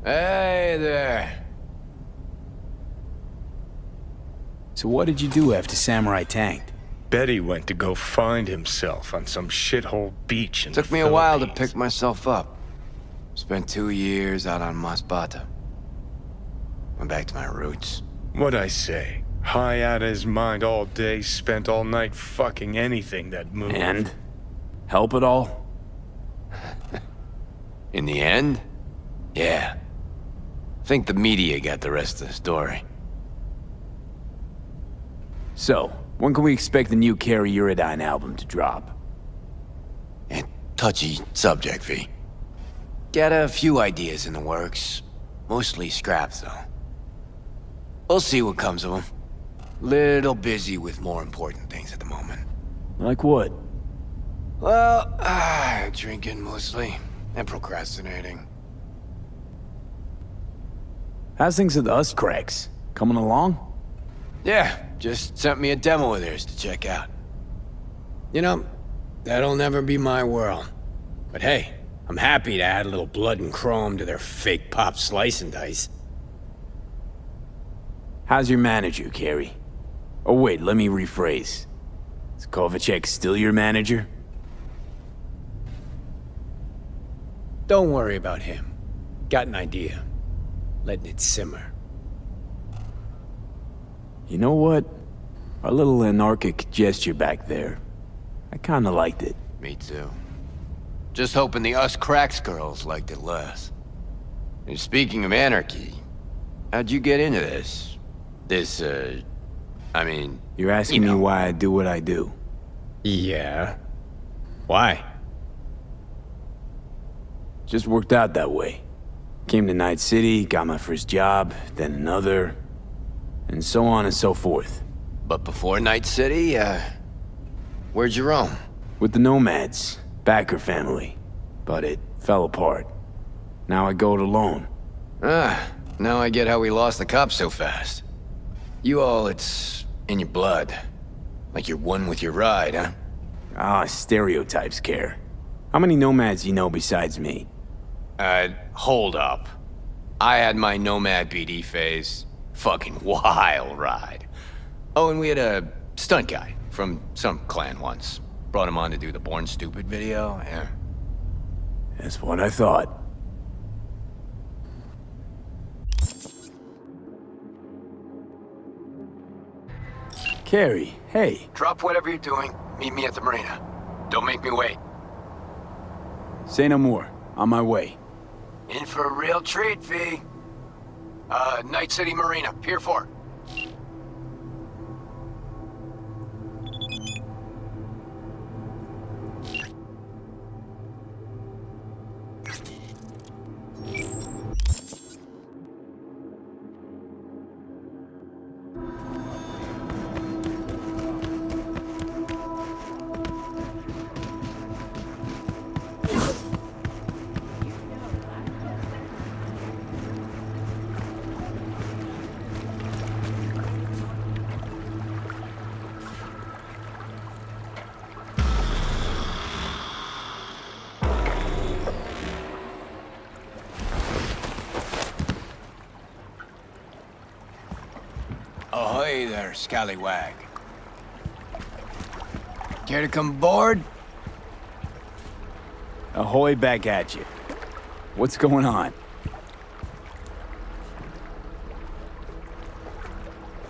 Hey there. So what did you do after Samurai tanked? Betty went to go find himself on some shithole beach in Took the me a while to Philippines. pick myself up. Spent 2 years out on Masbate. Went back to my roots. What'd I say? High out of his mind all day, spent all night fucking anything that moved. And? Help at all? In the end? Yeah. Think the media got the rest of the story. So, when can we expect the new Carrie Uridine album to drop? And touchy subject, V. Got a few ideas in the works. Mostly scraps, though. We'll see what comes of them. Little busy with more important things at the moment. Like what? Well, drinking mostly. And procrastinating. How's things with us cracks? Coming along? Yeah, just sent me a demo of theirs to check out. You know, that'll never be my world. But hey, I'm happy to add a little blood and chrome to their fake pop slice and dice. How's your manager, Carrie? Oh wait, let me rephrase. Is Kovacic still your manager? Don't worry about him. Got an idea. Letting it simmer. You know what? Our little anarchic gesture back there. I kinda liked it. Me too. Just hoping the Us Cracks girls liked it less. And speaking of anarchy, how'd you get into this? I mean... You're asking me why I do what I do. Yeah. Why? Just worked out that way. Came to Night City, got my first job, then another, and so on and so forth. But before Night City, where'd you roam? With the Nomads, Backer family. But it fell apart. Now I go it alone. Now I get how we lost the cops so fast. You all, it's in your blood. Like you're one with your ride, huh? Ah, stereotypes, Care. How many Nomads you know besides me? Hold up. I had my Nomad BD phase. Fucking wild ride. Oh, and we had a stunt guy from some clan once. Brought him on to do the Born Stupid video, yeah. That's what I thought. Carrie, hey. Drop whatever you're doing. Meet me at the marina. Don't make me wait. Say no more. On my way. In for a real treat, V. Night City Marina, Pier 4. Ahoy there, scallywag. Care to come aboard? Ahoy back at you. What's going on?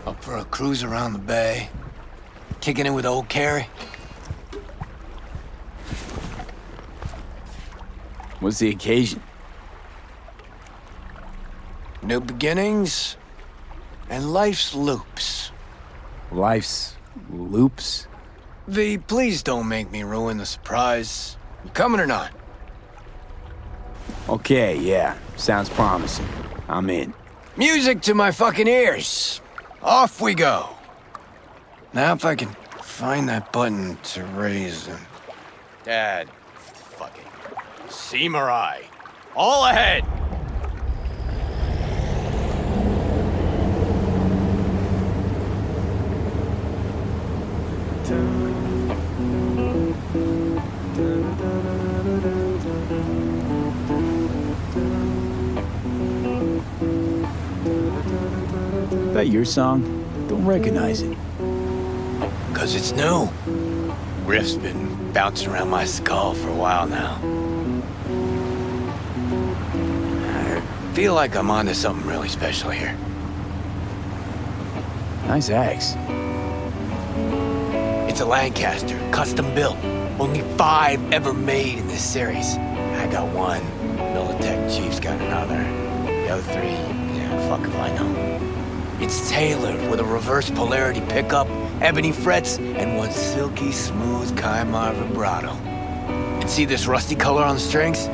Up for a cruise around the bay. Kicking it with old Carrie. What's the occasion? New beginnings and life's loops. Life's loops? V, please don't make me ruin the surprise. You coming or not? Okay, yeah. Sounds promising. I'm in. Music to my fucking ears. Off we go. Now if I can find that button to raise them. Dad, fucking Samurai. All ahead. that your song? Don't recognize it. 'Cause it's new. Riff's been bouncing around my skull for a while now. I feel like I'm onto something really special here. Nice axe. It's a Lancaster, custom built. Only 5 ever made in this series. I got one, Militech Chief's got another. The other 3, yeah, fuck if I know. It's tailored with a reverse polarity pickup, ebony frets, and one silky smooth Kaimar vibrato. And see this rusty color on the strings?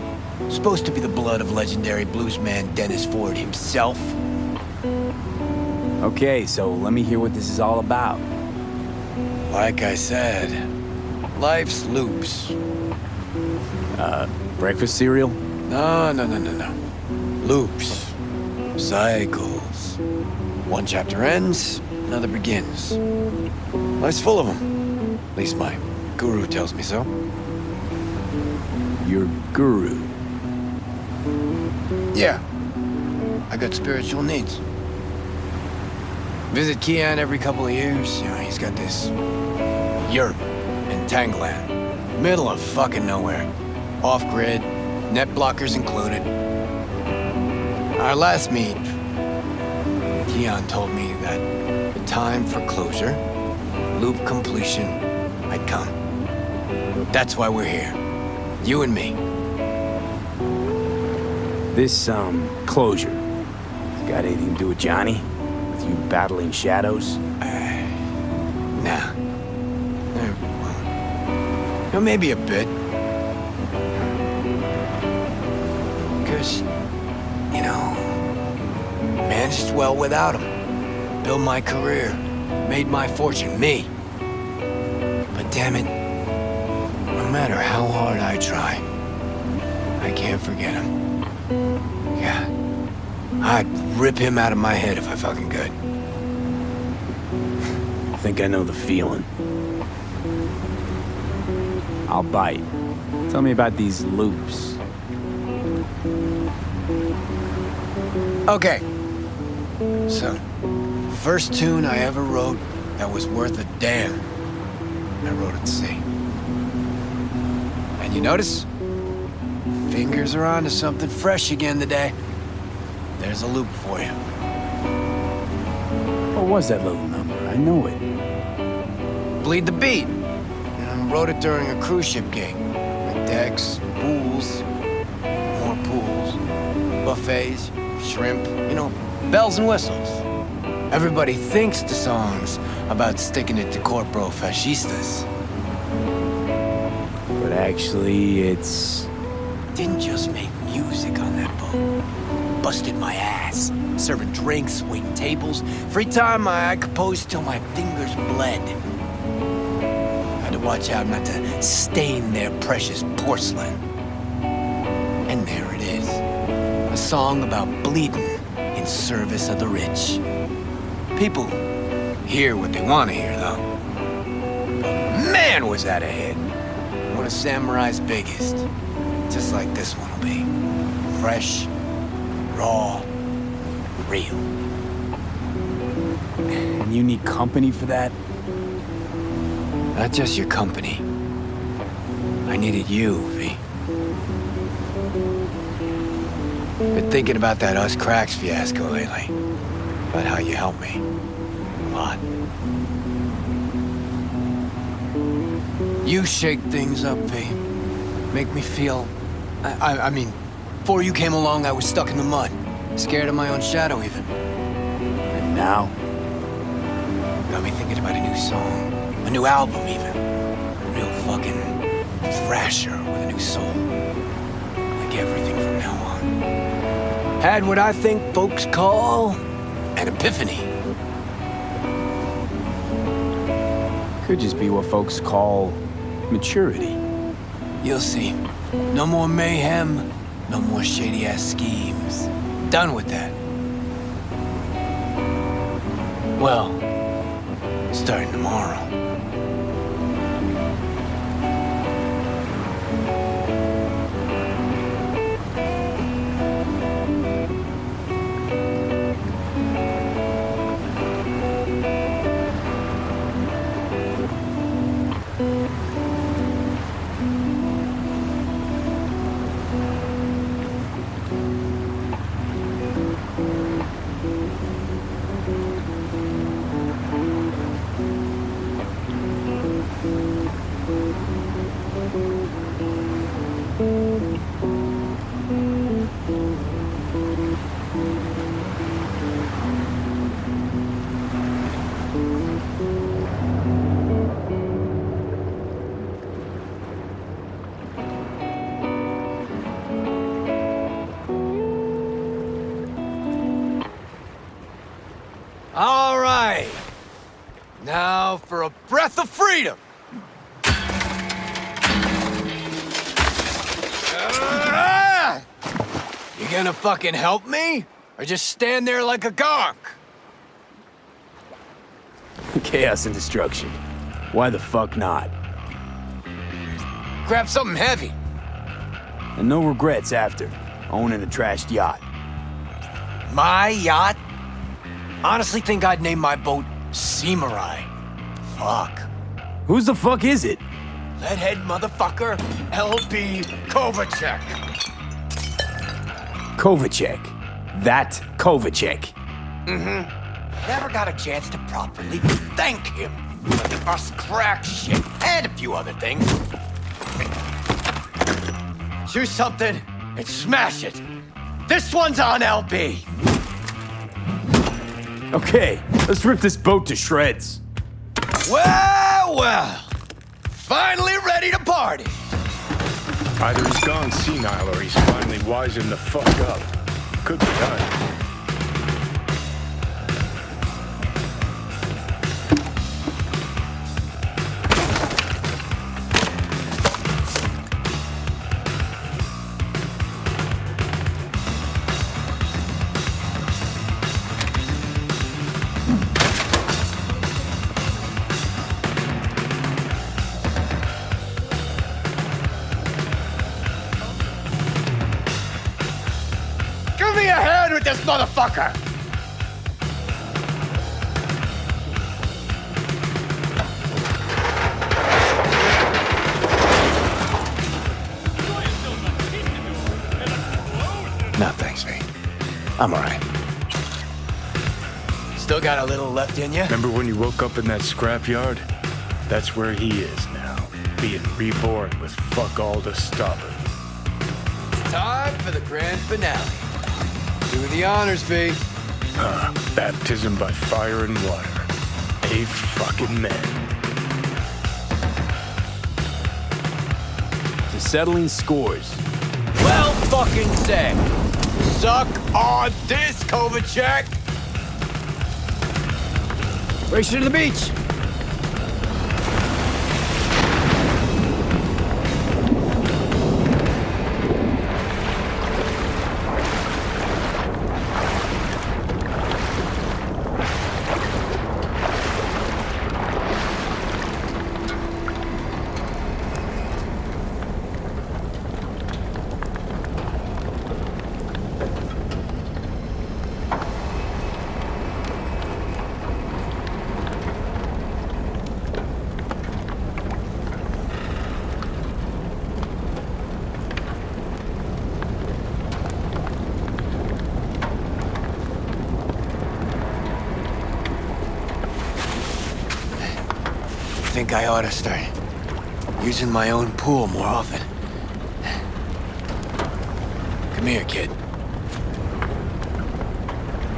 Supposed to be the blood of legendary bluesman Dennis Ford himself. Okay, so let me hear what this is all about. Like I said, life's loops. Breakfast cereal? No. Loops. Cycles. One chapter ends, another begins. Life's full of them. At least my guru tells me so. Your guru. Yeah. I got spiritual needs. Visit Kian every couple of years. You know, he's got this yurt in Tangland. Middle of fucking nowhere. Off-grid, net blockers included. Our last meet, Kian told me that the time for closure, loop completion, had come. That's why we're here. You and me. This, closure. Got anything to do with Johnny? With you battling shadows? Nah. Well, maybe a bit. Because, you know, managed well without him. Built my career. Made my fortune. Me. But damn it, no matter how hard I try, I can't forget him. Yeah. I'd rip him out of my head if I fucking could. I think I know the feeling. I'll bite. Tell me about these loops. Okay. So, first tune I ever wrote that was worth a damn, I wrote at sea. And you notice? Fingers are on to something fresh again today. There's a loop for you. What was that little number? I know it. Bleed the Beat. Wrote it during a cruise ship gig. With decks, pools, more pools, buffets, shrimp, you know, bells and whistles. Everybody thinks the song's about sticking it to corporo fascistas. But actually, it's... Didn't just make music on that boat. Busted my ass. Serving drinks, waiting tables. Free time, I composed till my fingers bled. Had to watch out not to stain their precious porcelain. And there it is. A song about bleeding in service of the rich. People hear what they want to hear, though. But man, was that a hit. One of Samurai's biggest. Just like this one will be. Fresh, raw, real. And you need company for that? Not just your company. I needed you, V. Been thinking about that Us Cracks fiasco lately. About how you helped me. A lot. You shake things up, V. Make me feel... I mean, before you came along, I was stuck in the mud. Scared of my own shadow, even. And now? Got me thinking about a new song. A new album, even. A real fucking thrasher with a new soul. Like everything from now on. Had what I think folks call an epiphany. Could just be what folks call maturity. You'll see. No more mayhem, no more shady-ass schemes. Done with that. Well, starting tomorrow. for a breath of freedom! You gonna fucking help me? Or just stand there like a gonk? Chaos and destruction. Why the fuck not? Grab something heavy. And no regrets after, owning a trashed yacht. My yacht? Honestly think I'd name my boat Samurai. Fuck. Whose the fuck is it? Leadhead motherfucker, LB Kovacek. Kovacek. That Kovacek. Never got a chance to properly thank him for the us crack shit and a few other things. Choose something and smash it. This one's on LB. Okay, let's rip this boat to shreds. Well, well. Finally ready to party. Either he's gone senile or he's finally wising the fuck up. Could be done. Give me a hand with this motherfucker! No, thanks, V. I'm alright. Still got a little left in you? Remember when you woke up in that scrapyard? That's where he is now, being reborn with fuck all to stop it. It's time for the grand finale. Do the honors, V. Baptism by fire and water. A fucking man. To settling scores. Well fucking said. Suck on this, Kovacek! Race you to the beach! I think I ought to start using my own pool more often. Come here, kid.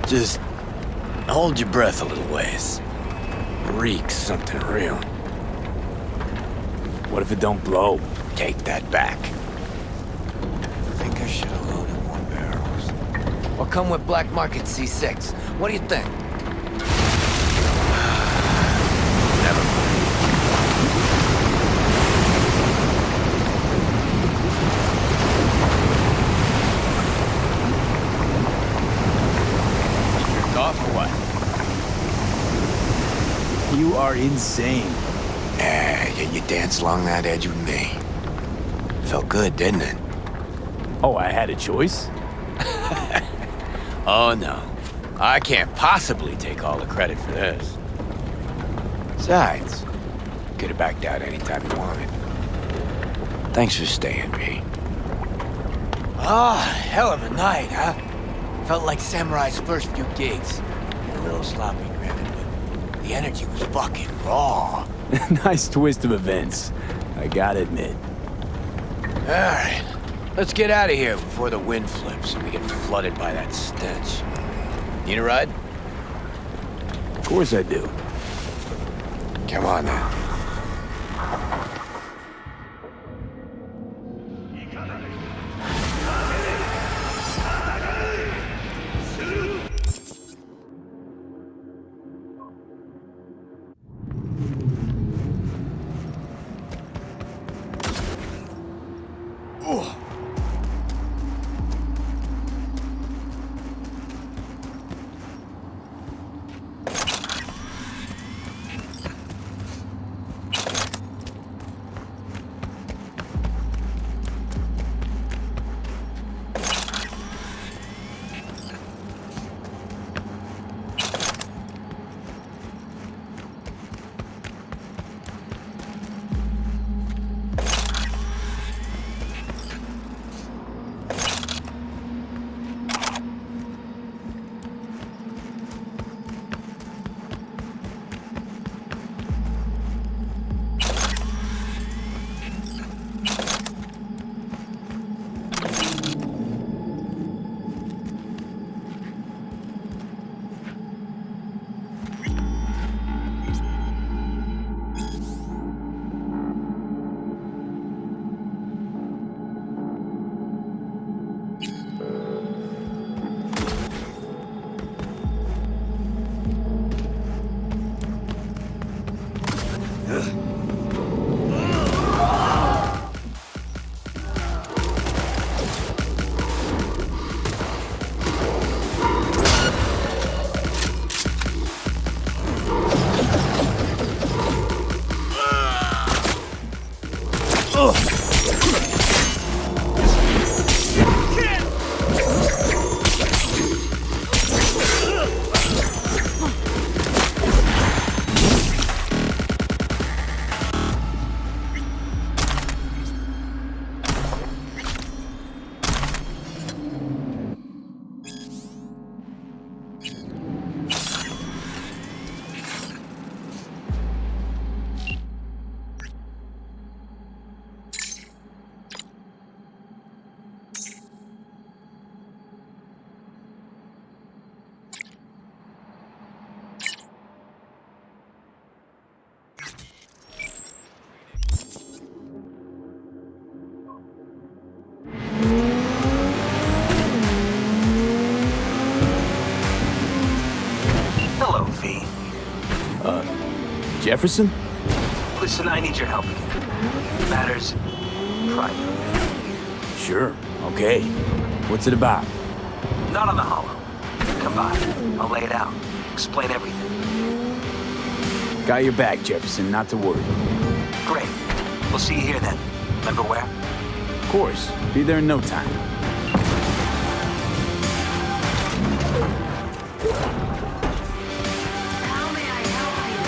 Just hold your breath a little ways. Reeks something real. What if it don't blow? Take that back. I think I should have loaded more barrels. I'll come with Black Market C6. What do you think? Never mind. Off or what? You are insane. You danced along that edge with me. Felt good, didn't it? Oh, I had a choice? Oh, no. I can't possibly take all the credit for this. Besides, you could have backed out anytime you wanted. Thanks for staying, V. Ah, hell of a night, huh? Felt like Samurai's first few gigs. A little sloppy, granted, but the energy was fucking raw. Nice twist of events, I gotta admit. All right, let's get out of here before the wind flips and we get flooded by that stench. Need a ride? Of course I do. Come on now. Hello, V. Jefferson? Listen, I need your help again. Matters private. Sure, okay. What's it about? Not on the hollow. Come by. I'll lay it out. Explain everything. Got your back, Jefferson, not to worry. Great. We'll see you here then. Remember where? Of course, be there in no time. How may I help you?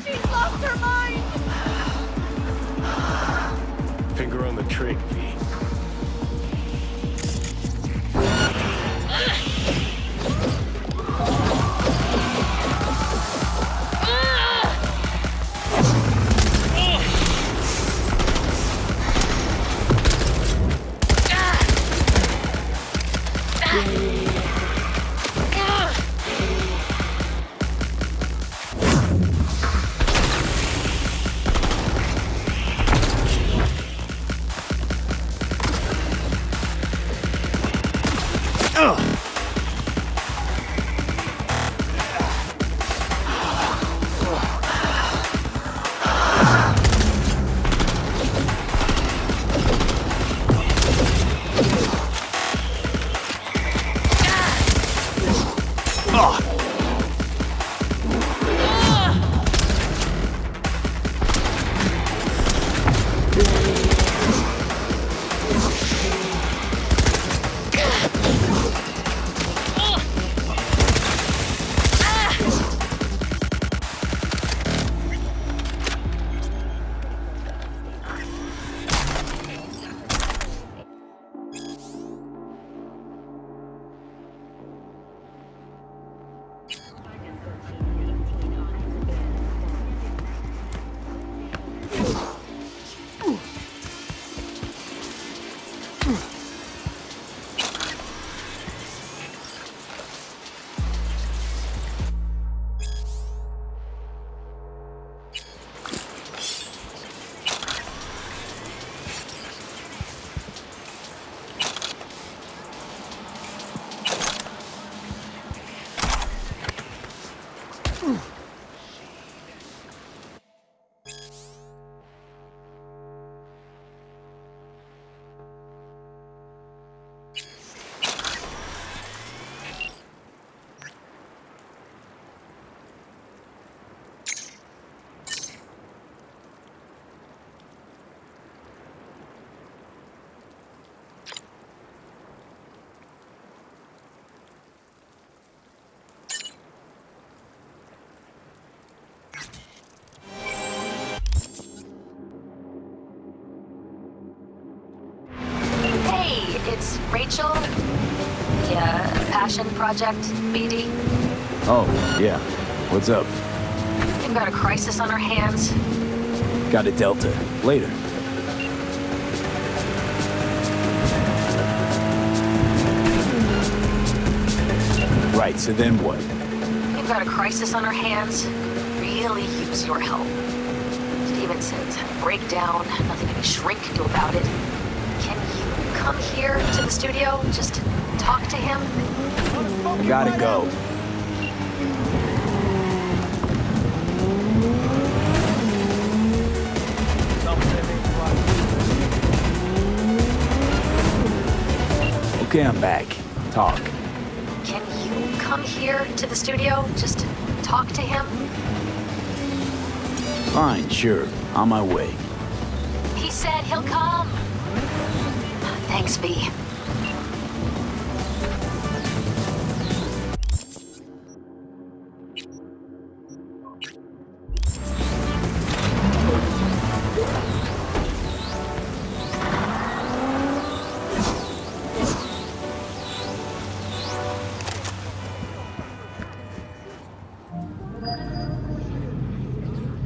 She's lost her mind! Finger on the trigger, V. It's Rachel. Yeah, Passion Project, BD. Oh, yeah. What's up? We've got a crisis on our hands. Got a Delta. Later. Right, so then what? We've got a crisis on our hands. Really use your help. Stevenson's had a breakdown. Nothing any shrink can do about it. Can you come come here to the studio? Just talk to him? Gotta go. Okay, I'm back. Talk. Can you come here to the studio? Just talk to him? Fine, sure. On my way. He said he'll come. Thanks, V.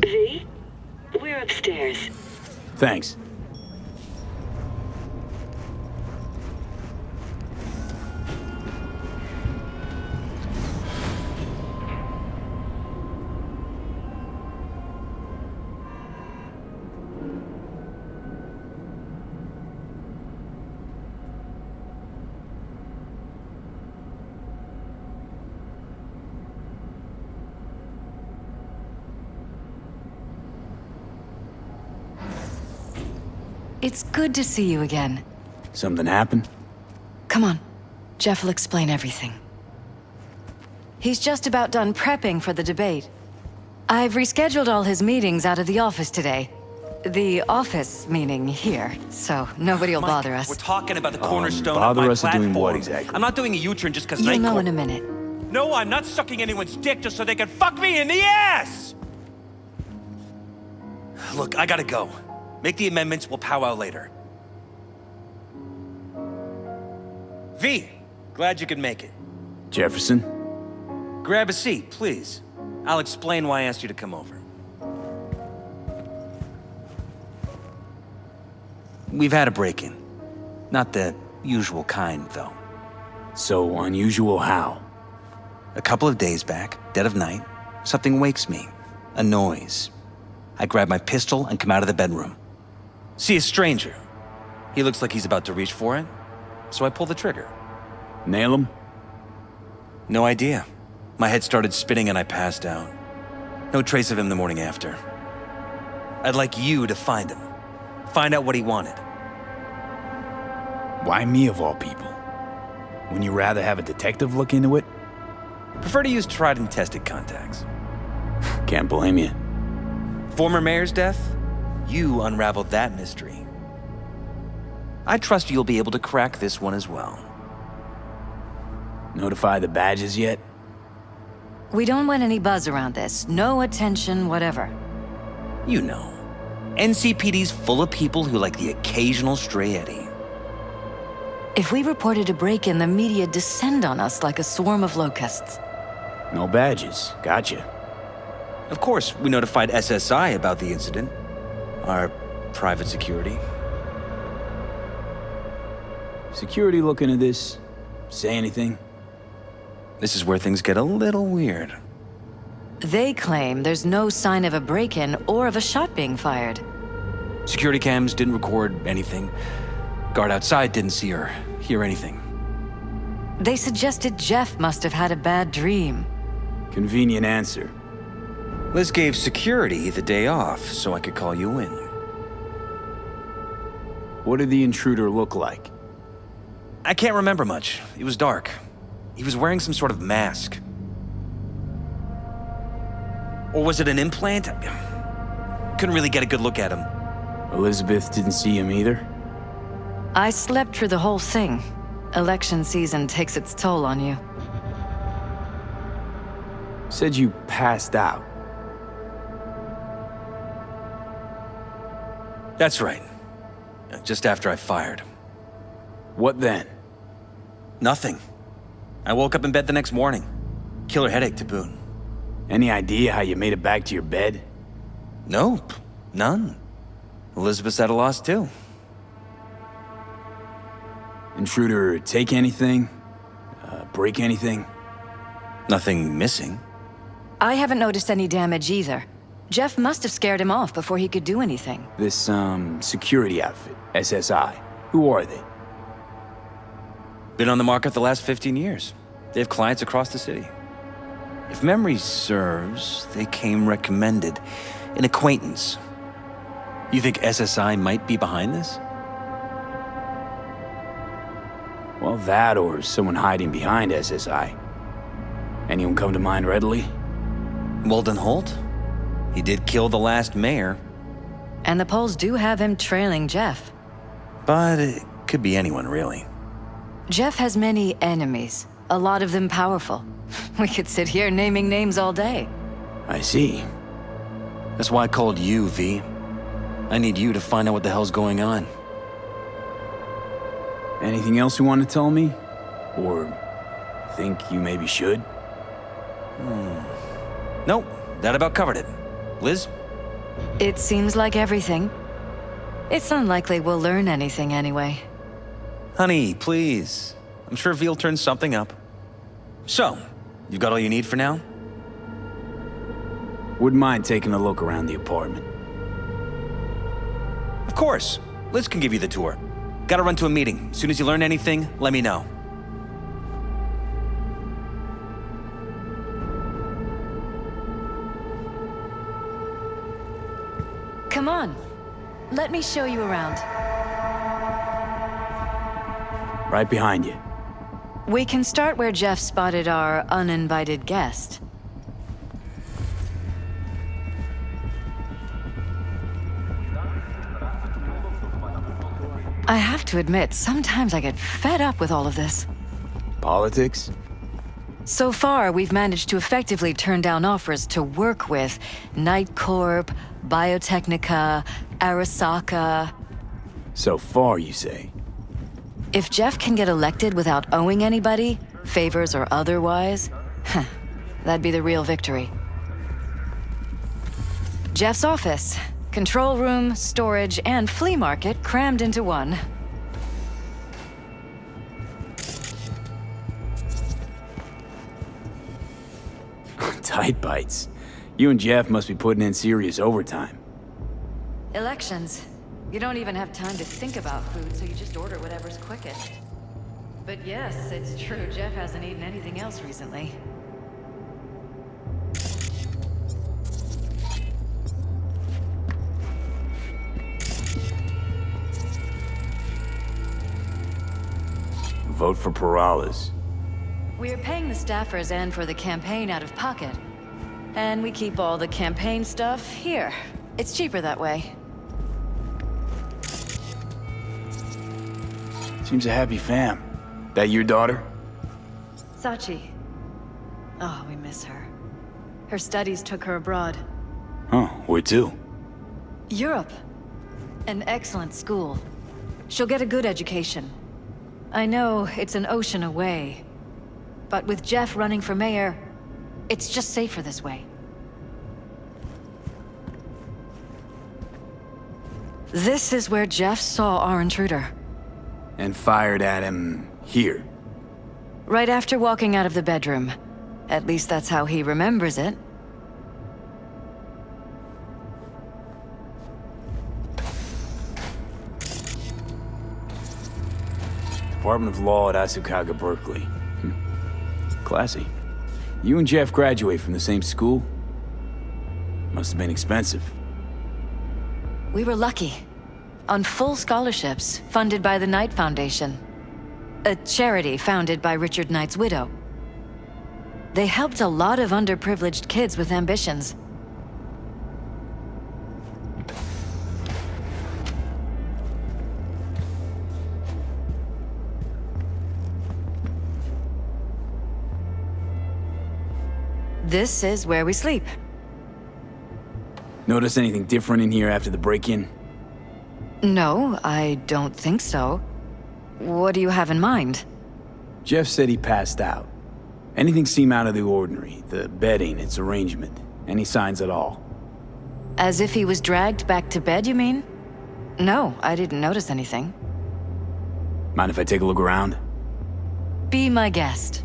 V? We're upstairs. Thanks. It's good to see you again. Something happened? Come on. Jeff will explain everything. He's just about done prepping for the debate. I've rescheduled all his meetings out of the office today. The office meaning here, so nobody will bother us. We're talking about the cornerstone bother of my us at platform. doing what exactly? I'm not doing a U-turn just because You'll know in a minute. No, I'm not sucking anyone's dick just so they can fuck me in the ass! Look, I gotta go. Make the amendments, we'll powwow later. V, glad you could make it. Jefferson? Grab a seat, please. I'll explain why I asked you to come over. We've had a break-in. Not the usual kind, though. So unusual how? A couple of days back, dead of night, something wakes me. A noise. I grab my pistol and come out of the bedroom. See a stranger. He looks like he's about to reach for it, so I pull the trigger. Nail him? No idea. My head started spinning and I passed out. No trace of him the morning after. I'd like you to find him. Find out what he wanted. Why me of all people? Wouldn't you rather have a detective look into it? Prefer to use tried and tested contacts. Can't blame you. Former mayor's death? You unraveled that mystery. I trust you'll be able to crack this one as well. Notify the badges yet? We don't want any buzz around this. No attention, whatever. You know, NCPD's full of people who like the occasional stray eddy. If we reported a break-in, the media descend on us like a swarm of locusts. No badges. Gotcha. Of course, we notified SSI about the incident. Our private security. Security look into this? Say anything? This is where things get a little weird. They claim there's no sign of a break-in or of a shot being fired. Security cams didn't record anything. Guard outside didn't see or hear anything. They suggested Jeff must have had a bad dream. Convenient answer. Liz gave security the day off so I could call you in. What did the intruder look like? I can't remember much. It was dark. He was wearing some sort of mask. Or was it an implant? Couldn't really get a good look at him. Elizabeth didn't see him either? I slept through the whole thing. Election season takes its toll on you. Said you passed out. That's right. Just after I fired. What then? Nothing. I woke up in bed the next morning. Killer headache to boot. Any idea how you made it back to your bed? Nope. None. Elizabeth's at a loss too. Intruder take anything? Break anything? Nothing missing. I haven't noticed any damage either. Jeff must have scared him off before he could do anything. This, security outfit, SSI. Who are they? Been on the market the last 15 years. They have clients across the city. If memory serves, they came recommended. An acquaintance. You think SSI might be behind this? Well, that or someone hiding behind SSI. Anyone come to mind readily? Walden Holt? He did kill the last mayor. And the polls do have him trailing Jeff. But it could be anyone, really. Jeff has many enemies, a lot of them powerful. We could sit here naming names all day. I see. That's why I called you, V. I need you to find out what the hell's going on. Anything else you want to tell me? Or think you maybe should? Nope, that about covered it. Liz? It seems like everything. It's unlikely we'll learn anything anyway. Honey, please. I'm sure V'll turn something up. So, you've got all you need for now? Wouldn't mind taking a look around the apartment. Of course. Liz can give you the tour. Gotta run to a meeting. As soon as you learn anything, let me know. Come on. Let me show you around. Right behind you. We can start where Jeff spotted our uninvited guest. I have to admit, sometimes I get fed up with all of this. Politics? So far, we've managed to effectively turn down offers to work with Night Corp, Biotechnica, Arasaka. So far, you say? If Jeff can get elected without owing anybody, favors or otherwise, that'd be the real victory. Jeff's office. Control room, storage, and flea market crammed into one. Tight bites. You and Jeff must be putting in serious overtime. Elections. You don't even have time to think about food, so you just order whatever's quickest. But yes, it's true, Jeff hasn't eaten anything else recently. Vote for Perales. We're paying the staffers and for the campaign out of pocket. And we keep all the campaign stuff here. It's cheaper that way. Seems a happy fam. That your daughter? Sachi. Oh, we miss her. Her studies took her abroad. Huh, where to? Europe. An excellent school. She'll get a good education. I know it's an ocean away, but with Jeff running for mayor, it's just safer this way. This is where Jeff saw our intruder. And fired at him here. Right after walking out of the bedroom. At least that's how he remembers it. Department of Law at Asukaga, Berkeley. Classy. You and Jeff graduate from the same school? Must have been expensive. We were lucky. On full scholarships, funded by the Knight Foundation. A charity founded by Richard Knight's widow. They helped a lot of underprivileged kids with ambitions. This is where we sleep. Notice anything different in here after the break-in? No, I don't think so. What do you have in mind? Jeff said he passed out. Anything seem out of the ordinary? The bedding, its arrangement? Any signs at all? As if he was dragged back to bed, you mean? No, I didn't notice anything. Mind if I take a look around? Be my guest.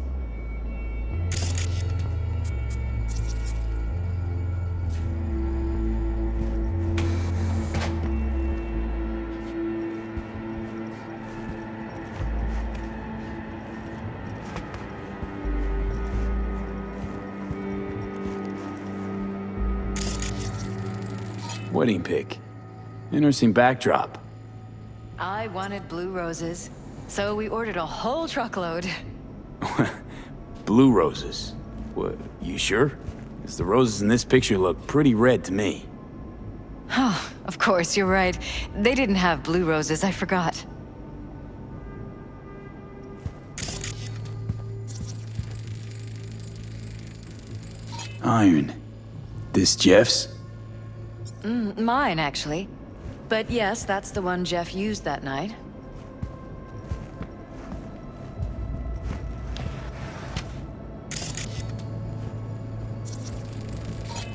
Wedding pic. Interesting backdrop. I wanted blue roses, so we ordered a whole truckload. Blue roses. What, you sure? Because the roses in this picture look pretty red to me. Oh, of course, you're right. They didn't have blue roses, I forgot. Iron. This Jeff's? Mine, actually. But yes, that's the one Jeff used that night.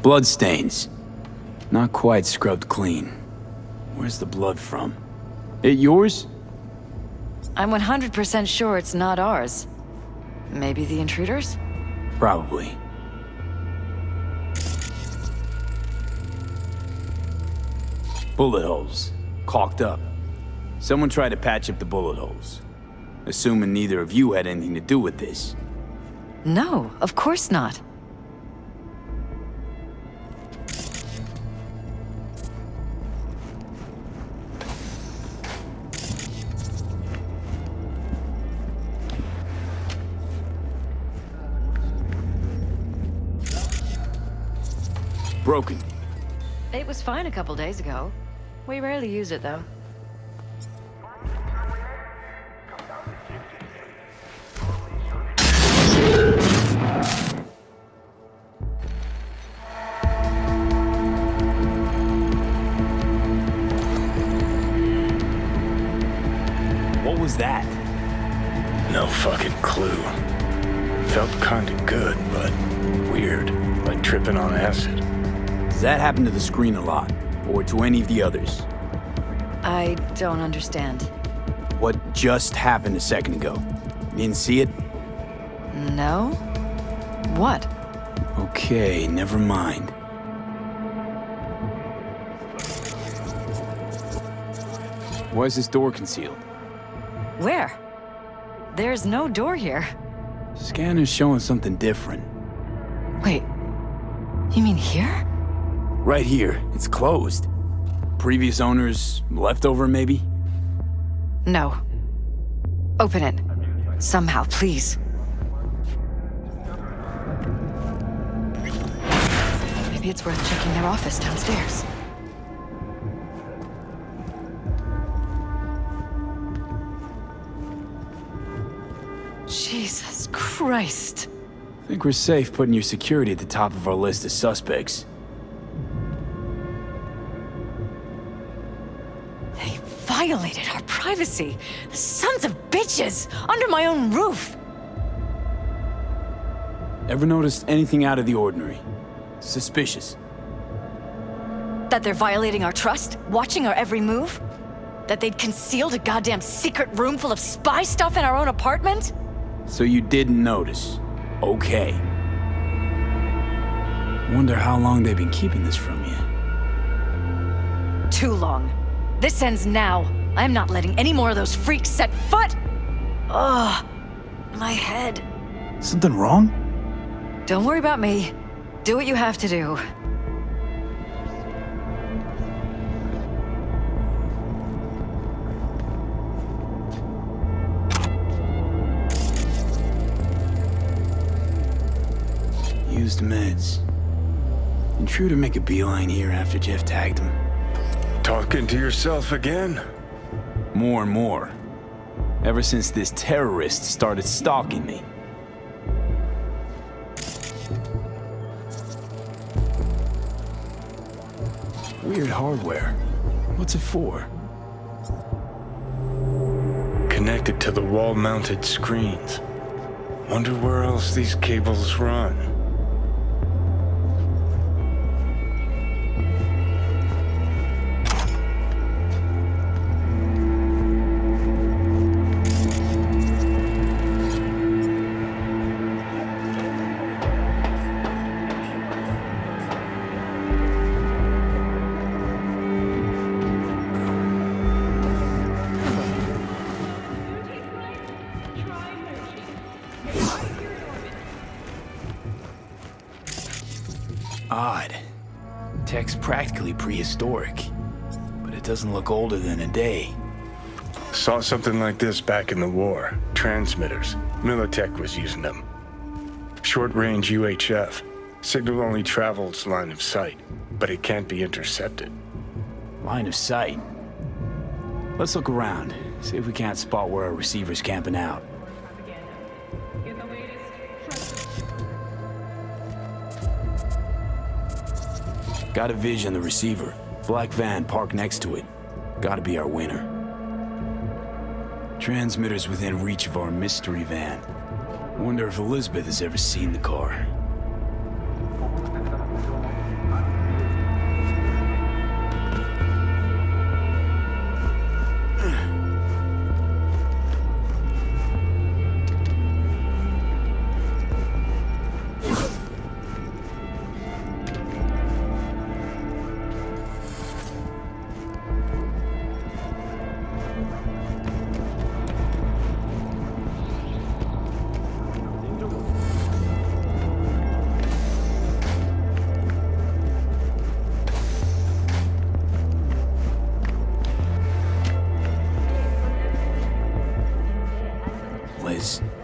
Bloodstains. Not quite scrubbed clean. Where's the blood from? It yours? I'm 100% sure it's not ours. Maybe the intruders? Probably. Bullet holes. Caulked up. Someone tried to patch up the bullet holes. Assuming neither of you had anything to do with this. No, of course not. Broken. It was fine a couple days ago. We rarely use it, though. What was that? No fucking clue. Felt kinda good, but weird. Like tripping on acid. Does that happen to the screen a lot? Or to any of the others? I don't understand. What just happened a second ago? You didn't see it? No? What? Okay, never mind. Why is this door concealed? Where? There's no door here. Scanner's showing something different. Wait, you mean here? Right here, it's closed. Previous owners, leftover maybe? No. Open it. Somehow, please. Maybe it's worth checking their office downstairs. Jesus Christ. I think we're safe putting your security at the top of our list of suspects. They violated our privacy. The sons of bitches! Under my own roof! Ever noticed anything out of the ordinary? Suspicious? That they're violating our trust? Watching our every move? That they'd concealed a goddamn secret room full of spy stuff in our own apartment? So you didn't notice. Okay. Wonder how long they've been keeping this from you. Too long. This ends now. I'm not letting any more of those freaks set foot! Ugh. My head. Something wrong? Don't worry about me. Do what you have to do. Used meds. Intruder make a beeline here after Jeff tagged him. Talking to yourself again? More and more. Ever since this terrorist started stalking me. Weird hardware. What's it for? Connected to the wall-mounted screens. Wonder where else these cables run. Odd. Tech's practically prehistoric, but it doesn't look older than a day. Saw something like this back in the war. Transmitters. Militech was using them. Short-range UHF. Signal only travels line of sight, but it can't be intercepted. Line of sight. Let's look around, see if we can't spot where our receiver's camping out. Got a vision of the receiver. Black van parked next to it. Gotta be our winner. Transmitter's within reach of our mystery van. Wonder if Elizabeth has ever seen the car.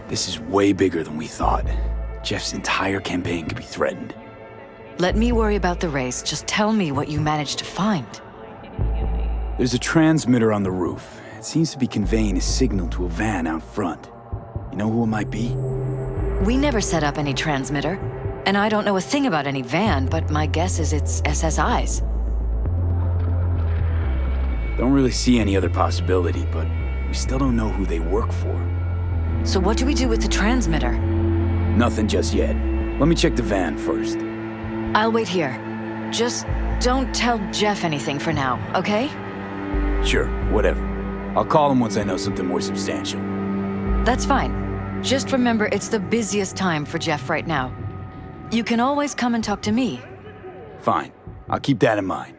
This is way bigger than we thought. Jeff's entire campaign could be threatened. Let me worry about the race. Just tell me what you managed to find. There's a transmitter on the roof. It seems to be conveying a signal to a van out front. You know who it might be? We never set up any transmitter, and I don't know a thing about any van, but my guess is it's SSI's. Don't really see any other possibility, but we still don't know who they work for. So what do we do with the transmitter? Nothing just yet. Let me check the van first. I'll wait here. Just don't tell Jeff anything for now, okay? Sure, whatever. I'll call him once I know something more substantial. That's fine. Just remember it's the busiest time for Jeff right now. You can always come and talk to me. Fine. I'll keep that in mind.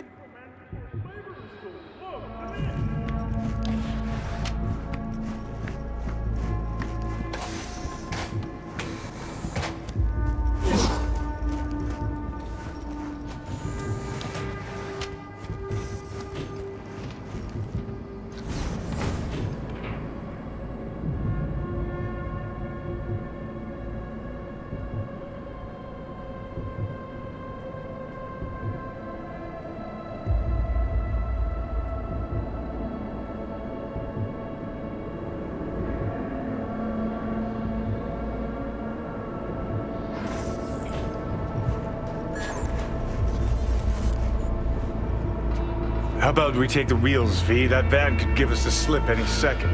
How about we take the wheels, V? That van could give us the slip any second.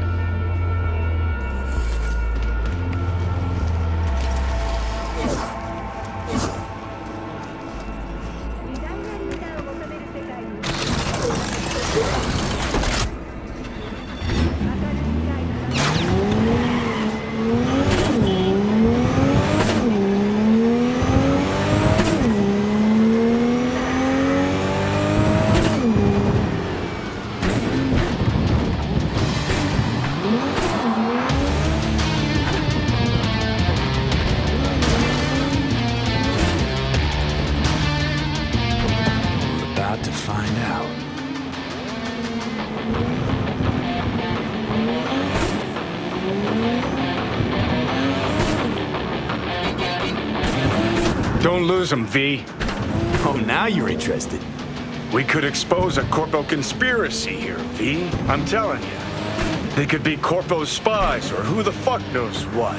Don't lose them, V. Oh, now you're interested. We could expose a Corpo conspiracy here, V. I'm telling you. They could be Corpo spies or who the fuck knows what.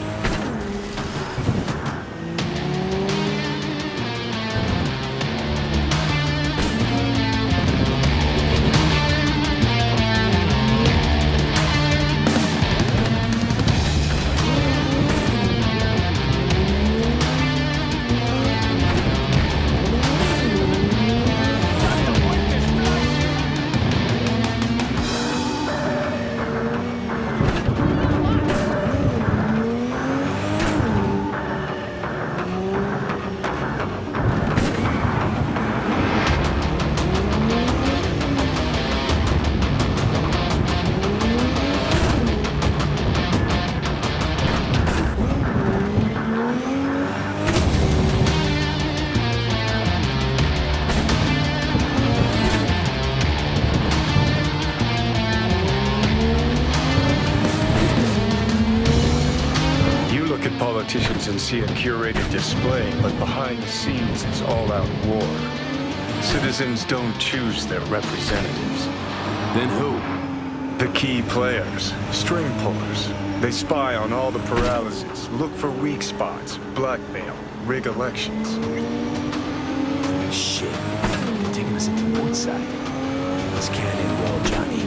Politicians can see a curated display, but behind the scenes it's all-out war. Citizens don't choose their representatives. Then who? The key players, string pullers. They spy on all the paralysis, look for weak spots, blackmail, rig elections. Shit. They're taking us into Northside. Let's cannon wall, Johnny.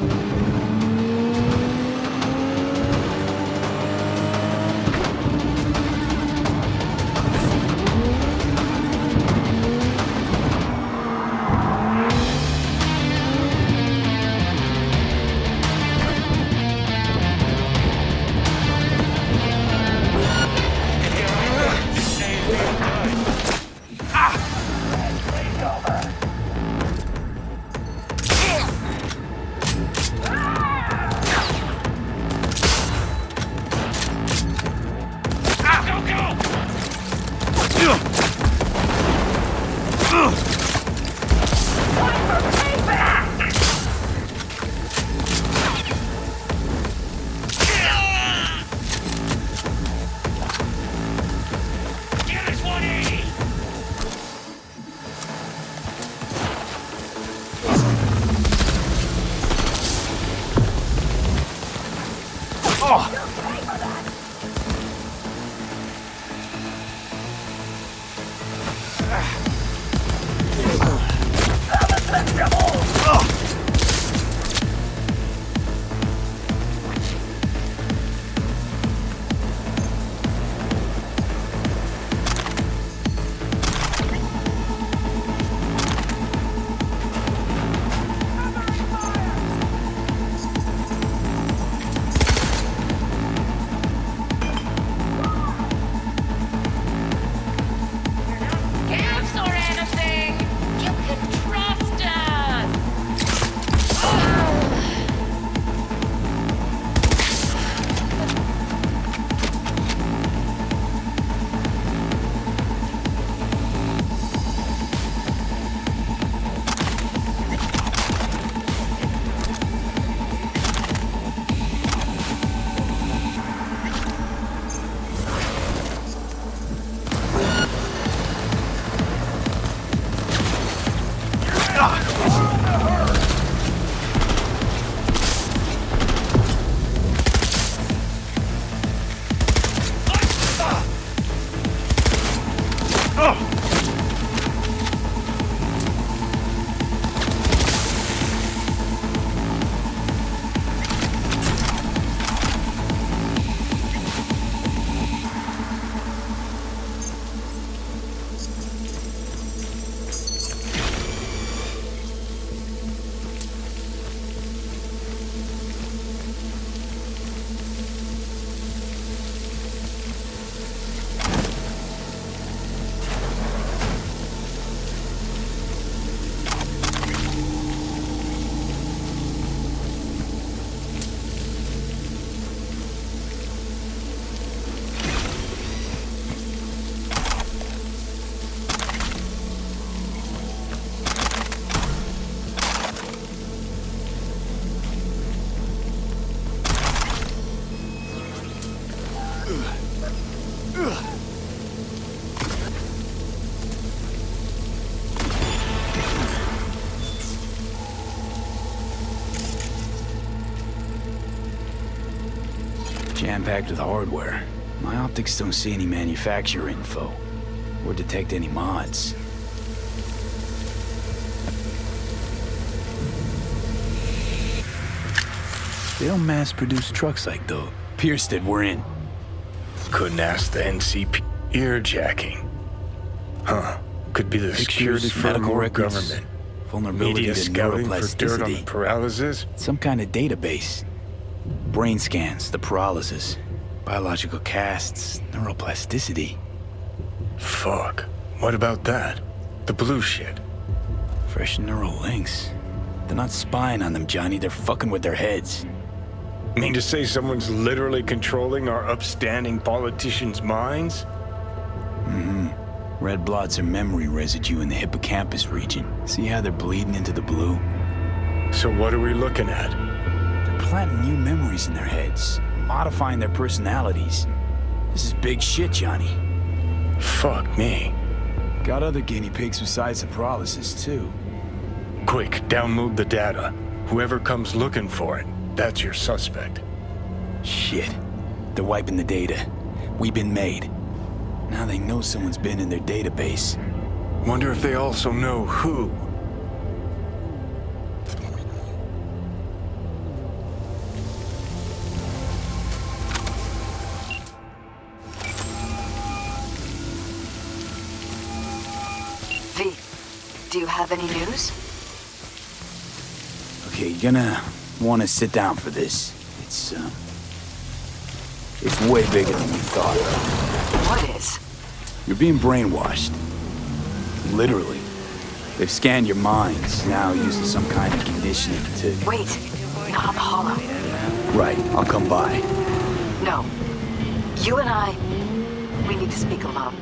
Jam-packed with hardware. My optics don't see any manufacturer info, or detect any mods. They don't mass-produce trucks like those. Pierce did, we're in. Couldn't ask the NCP. Earjacking. Huh. Could be the security Pictures, firm medical or records, government. vulnerability Media to scouting for dirt on the neuroplasticity. paralysis? Some kind of database. Brain scans, the paralysis, biological casts, neuroplasticity. Fuck. What about that? The blue shit. Fresh neural links. They're not spying on them, Johnny. They're fucking with their heads. Mean to say someone's literally controlling our upstanding politicians' minds? Red blots are memory residue in the hippocampus region. See how they're bleeding into the blue? So what are we looking at? They're planting new memories in their heads, modifying their personalities. This is big shit, Johnny. Fuck me. Got other guinea pigs besides the paralysis, too. Quick, download the data. Whoever comes looking for it, that's your suspect. Shit. They're wiping the data. We've been made. Now they know someone's been in their database. Wonder if they also know who. V, do you have any news? Okay, you're gonna want to sit down for this. It's way bigger than you thought. What is? You're being brainwashed. Literally. They've scanned your minds, now using some kind of conditioning to... Wait, not on the hollow. Right, I'll come by. No. You and I, we need to speak alone.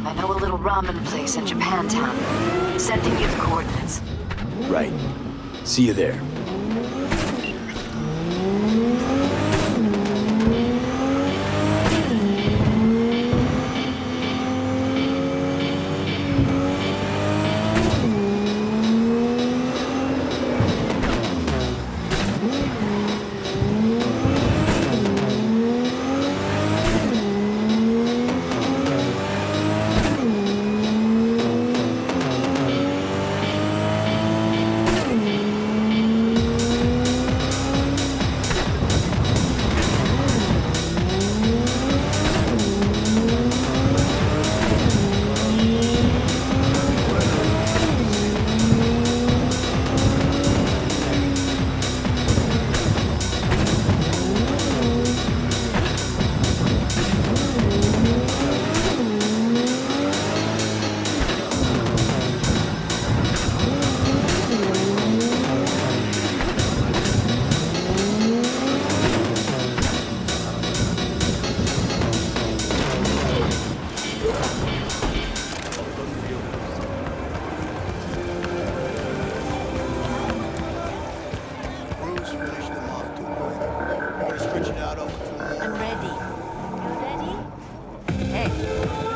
I know a little ramen place in Japantown. Sending you the coordinates. Right. See you there.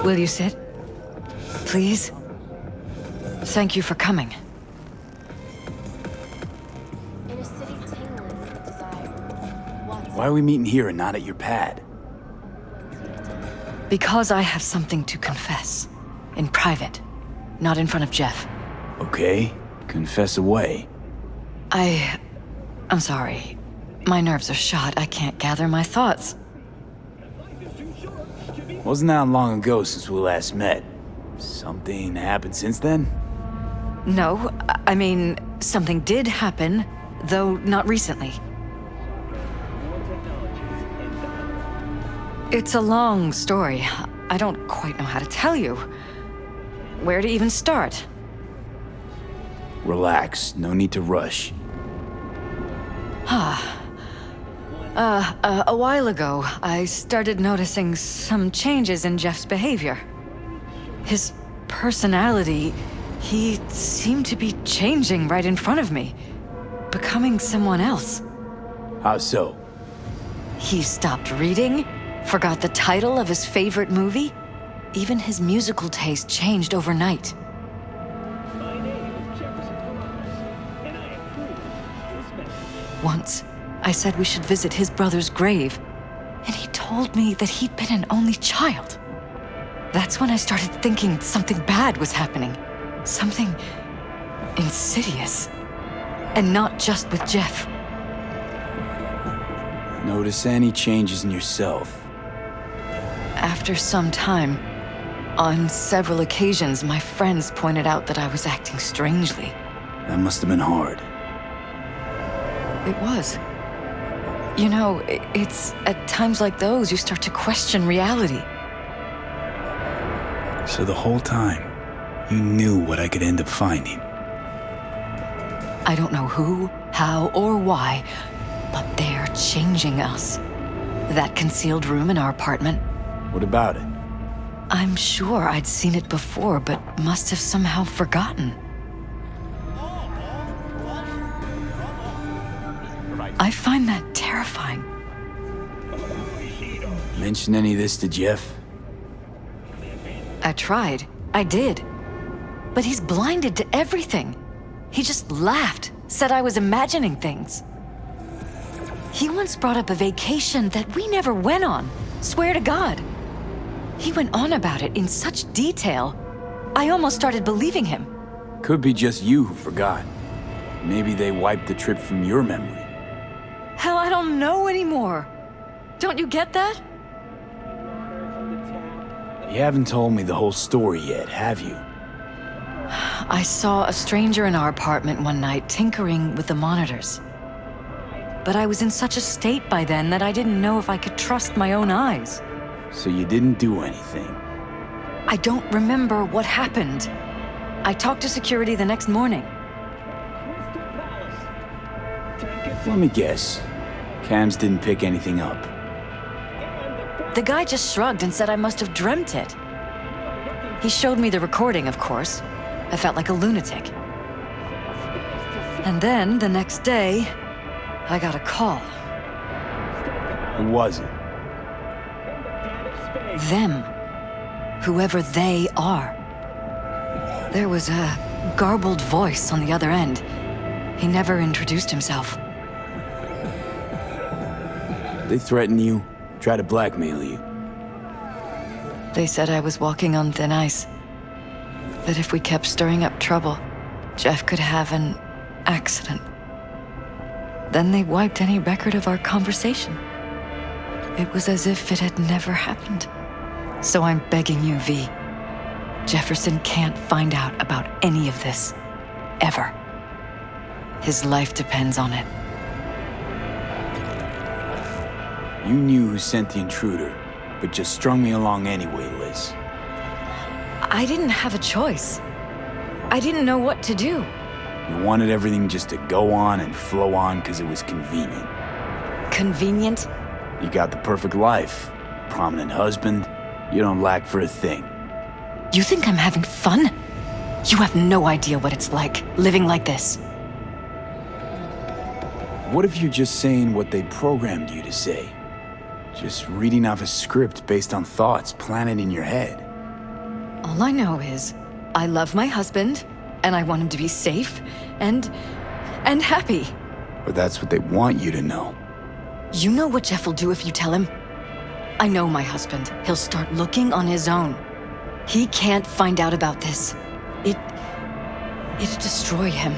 Will you sit? Please? Thank you for coming. Why are we meeting here and not at your pad? Because I have something to confess. In private. Not in front of Jeff. Okay, confess away. I'm sorry. My nerves are shot. I can't gather my thoughts. Wasn't that long ago since we last met? Something happened since then? No, I mean, something did happen, though not recently. It's a long story. I don't quite know how to tell you. Where to even start? Relax, no need to rush. A while ago, I started noticing some changes in Jeff's behavior. His personality, he seemed to be changing right in front of me, becoming someone else. How so? He stopped reading, forgot the title of his favorite movie. Even his musical taste changed overnight. Once, I said we should visit his brother's grave, and he told me that he'd been an only child. That's when I started thinking something bad was happening. Something insidious. And not just with Jeff. Notice any changes in yourself? After some time, on several occasions, my friends pointed out that I was acting strangely. That must have been hard. It was. You know, it's at times like those you start to question reality. So the whole time, you knew what I could end up finding. I don't know who, how, or why, but they're changing us. That concealed room in our apartment. What about it? I'm sure I'd seen it before, but must have somehow forgotten. I find that terrifying. Mention any of this to Jeff? I tried. I did. But he's blinded to everything. He just laughed, said I was imagining things. He once brought up a vacation that we never went on. Swear to God. He went on about it in such detail. I almost started believing him. Could be just you who forgot. Maybe they wiped the trip from your memory. Hell, I don't know anymore. Don't you get that? You haven't told me the whole story yet, have you? I saw a stranger in our apartment one night tinkering with the monitors. But I was in such a state by then that I didn't know if I could trust my own eyes. So you didn't do anything? I don't remember what happened. I talked to security the next morning. Let me guess. Cams didn't pick anything up. The guy just shrugged and said I must have dreamt it. He showed me the recording, of course. I felt like a lunatic. And then, the next day, I got a call. Who was it? Them. Whoever they are. There was a garbled voice on the other end. He never introduced himself. They threaten you, try to blackmail you. They said I was walking on thin ice. That if we kept stirring up trouble, Jeff could have an accident. Then they wiped any record of our conversation. It was as if it had never happened. So I'm begging you, V. Jefferson can't find out about any of this. Ever. His life depends on it. You knew who sent the intruder, but just strung me along anyway, Liz. I didn't have a choice. I didn't know what to do. You wanted everything just to go on and flow on because it was convenient. Convenient? You got the perfect life. Prominent husband. You don't lack for a thing. You think I'm having fun? You have no idea what it's like, living like this. What if you're just saying what they programmed you to say? Just reading off a script based on thoughts planted in your head. All I know is, I love my husband, and I want him to be safe, and happy. But that's what they want you to know. You know what Jeff will do if you tell him? I know my husband. He'll start looking on his own. He can't find out about this. It'd destroy him.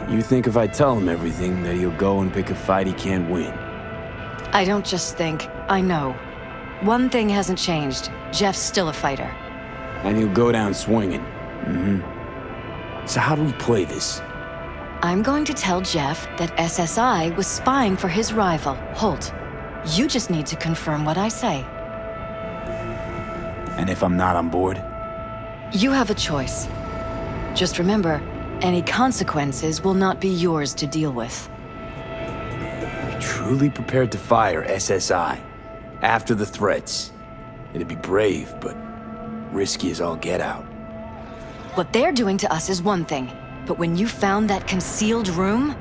You think if I tell him everything, that he'll go and pick a fight he can't win? I don't just think, I know. One thing hasn't changed. Jeff's still a fighter. And he'll go down swinging. So how do we play this? I'm going to tell Jeff that SSI was spying for his rival, Holt. You just need to confirm what I say. And if I'm not on board? You have a choice. Just remember, any consequences will not be yours to deal with. You're truly prepared to fire SSI after the threats. It'd be brave, but risky as all get out. What they're doing to us is one thing, but when you found that concealed room,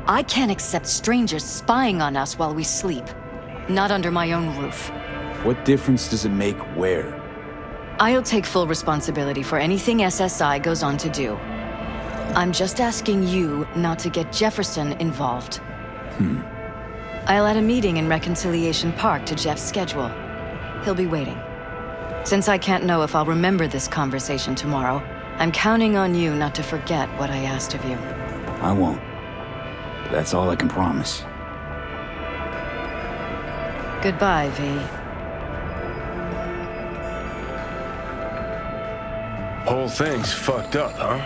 I can't accept strangers spying on us while we sleep. Not under my own roof. What difference does it make where? I'll take full responsibility for anything SSI goes on to do. I'm just asking you not to get Jefferson involved. I'll add a meeting in Reconciliation Park to Jeff's schedule. He'll be waiting. Since I can't know if I'll remember this conversation tomorrow, I'm counting on you not to forget what I asked of you. I won't. But that's all I can promise. Goodbye, V. Whole thing's fucked up, huh?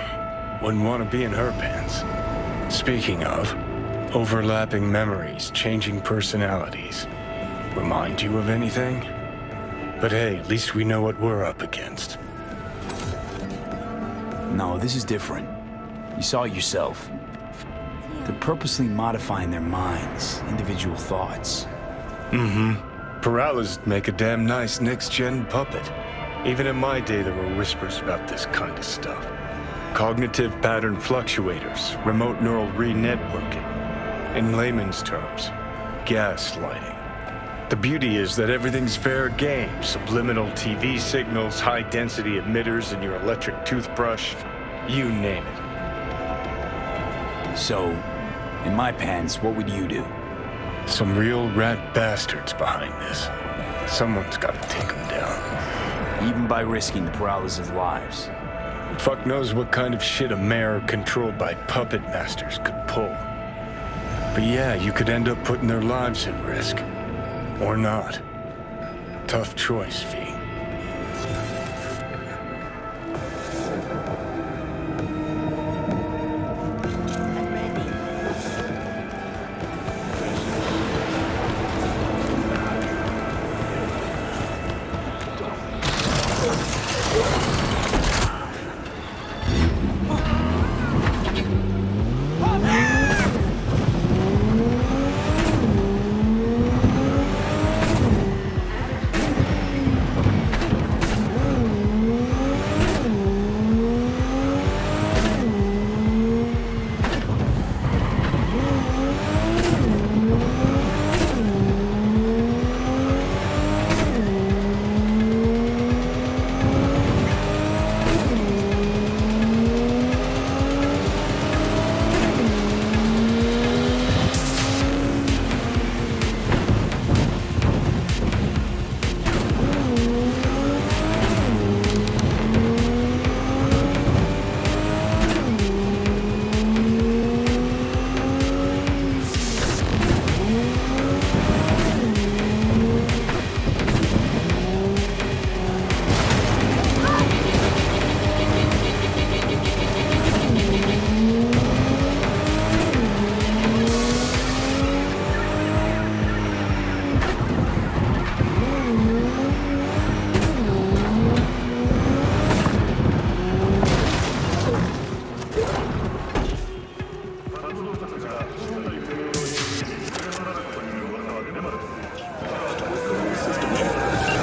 Wouldn't want to be in her pants. Speaking of, overlapping memories, changing personalities. Remind you of anything? But hey, at least we know what we're up against. No, this is different. You saw it yourself. They're purposely modifying their minds, individual thoughts. Peralta's make a damn nice next-gen puppet. Even in my day, there were whispers about this kind of stuff. Cognitive pattern fluctuators, remote neural re-networking. In layman's terms, gaslighting. The beauty is that everything's fair game. Subliminal TV signals, high-density emitters in your electric toothbrush. You name it. So, in my pants, what would you do? Some real rat bastards behind this. Someone's got to take them down. Even by risking the Peralez' lives. Fuck knows what kind of shit a mayor controlled by puppet masters could pull. But yeah, you could end up putting their lives at risk. Or not. Tough choice, V.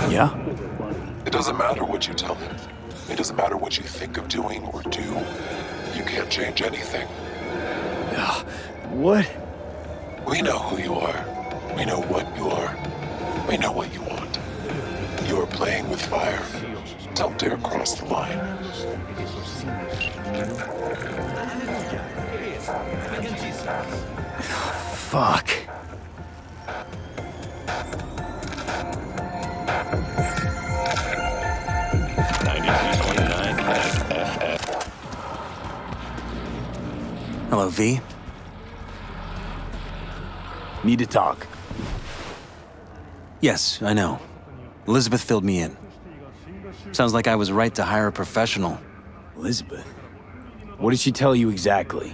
Yeah? It doesn't matter what you tell him. It doesn't matter what you think of doing or do. You can't change anything. What? We know who you are. We know what you are. We know what you want. You are playing with fire. Don't dare cross the line. Fuck. Hello, V. Need to talk. Yes, I know. Elizabeth filled me in. Sounds like I was right to hire a professional. Elizabeth? What did she tell you exactly?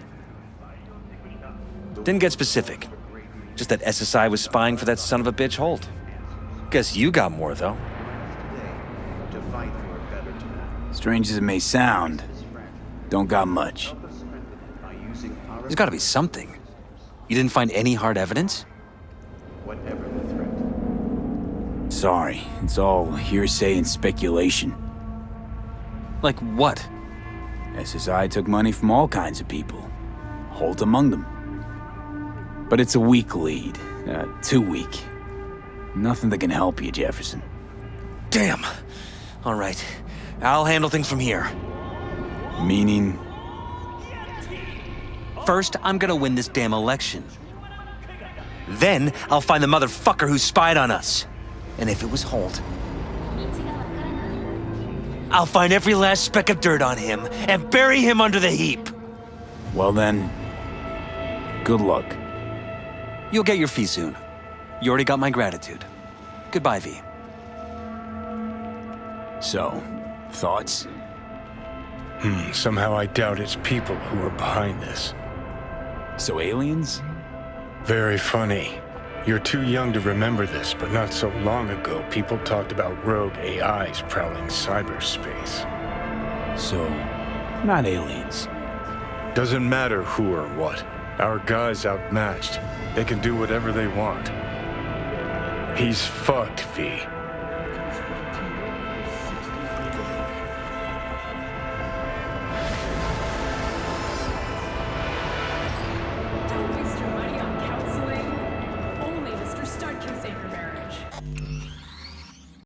Didn't get specific. Just that SSI was spying for that son of a bitch Holt. Guess you got more, though. Strange as it may sound, don't got much. There's gotta be something. You didn't find any hard evidence? Sorry, it's all hearsay and speculation. Like what? SSI took money from all kinds of people. Holt among them. But it's a weak lead. Too weak. Nothing that can help you, Jefferson. Damn. All right. I'll handle things from here. Meaning? First, I'm gonna win this damn election. Then, I'll find the motherfucker who spied on us. And if it was Holt, I'll find every last speck of dirt on him and bury him under the heap. Well then, good luck. You'll get your fee soon. You already got my gratitude. Goodbye, V. So, thoughts? Somehow I doubt it's people who are behind this. So aliens? Very funny. You're too young to remember this, but not so long ago, people talked about rogue AIs prowling cyberspace. So, not aliens. Doesn't matter who or what. Our guy's outmatched. They can do whatever they want. He's fucked, V.